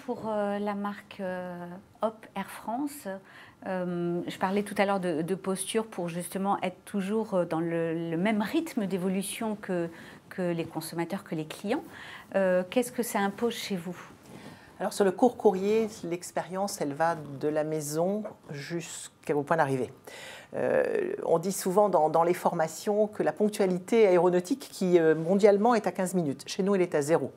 pour la marque Hop Air France. Je parlais tout à l'heure de posture pour justement être toujours dans le même rythme d'évolution que les consommateurs, que les clients. Qu'est-ce que ça impose chez vous? Alors sur le court courrier, l'expérience, elle va de la maison jusqu'au point d'arrivée. On dit souvent dans les formations que la ponctualité aéronautique, qui mondialement est à 15 minutes, chez nous elle est à 0.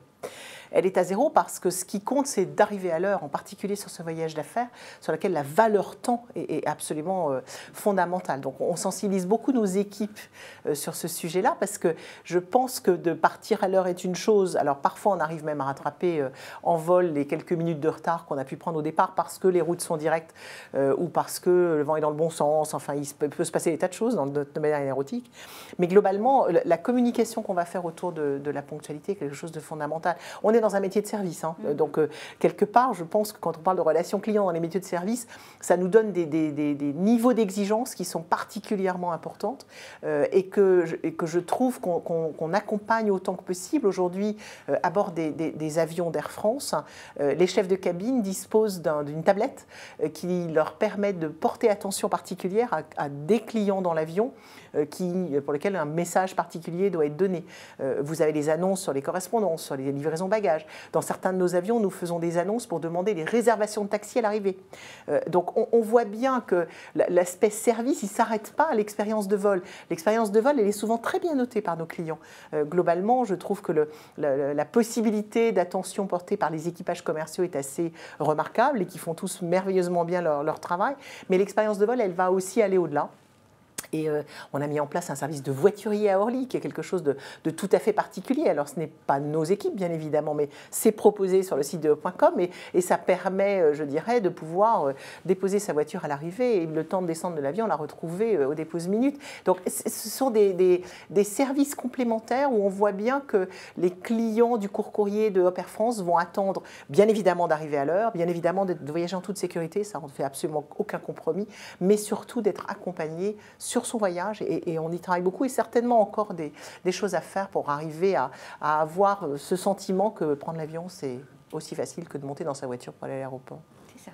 Elle est à 0 parce que ce qui compte, c'est d'arriver à l'heure, en particulier sur ce voyage d'affaires, sur lequel la valeur temps est absolument fondamentale. Donc on sensibilise beaucoup nos équipes sur ce sujet-là, parce que je pense que de partir à l'heure est une chose. Alors parfois, on arrive même à rattraper en vol les quelques minutes de retard qu'on a pu prendre au départ parce que les routes sont directes ou parce que le vent est dans le bon sens. Enfin, il peut se passer des tas de choses dans notre domaine aéronautique. Mais globalement, la communication qu'on va faire autour de la ponctualité est quelque chose de fondamental. On est dans un métier de service, hein. Donc quelque part, je pense que quand on parle de relations clients dans les métiers de service, ça nous donne des niveaux d'exigence qui sont particulièrement importantes et que je trouve qu'on accompagne autant que possible. Aujourd'hui, à bord des avions d'Air France, les chefs de cabine disposent d'une tablette qui leur permet de porter attention particulière à des clients dans l'avion pour lesquels un message particulier doit être donné. Vous avez les annonces sur les correspondances, sur les livraisons bagages. Dans certains de nos avions, nous faisons des annonces pour demander les réservations de taxi à l'arrivée. Donc on voit bien que l'aspect service, il ne s'arrête pas à l'expérience de vol. L'expérience de vol, elle est souvent très bien notée par nos clients. Globalement, je trouve que la possibilité d'attention portée par les équipages commerciaux est assez remarquable et qui font tous merveilleusement bien leur travail. Mais l'expérience de vol, elle va aussi aller au-delà. Et on a mis en place un service de voiturier à Orly, qui est quelque chose de tout à fait particulier. Alors, ce n'est pas nos équipes, bien évidemment, mais c'est proposé sur le site de Hop.com et ça permet, je dirais, de pouvoir déposer sa voiture à l'arrivée et le temps de descendre de l'avion, la retrouver au dépose minute. Donc, ce sont des services complémentaires où on voit bien que les clients du court courrier de Hop Air France vont attendre, bien évidemment, d'arriver à l'heure, bien évidemment, de voyager en toute sécurité, ça ne fait absolument aucun compromis, mais surtout d'être accompagné sur son voyage et on y travaille beaucoup et certainement encore des choses à faire pour arriver à avoir ce sentiment que prendre l'avion c'est aussi facile que de monter dans sa voiture pour aller à l'aéroport. C'est ça.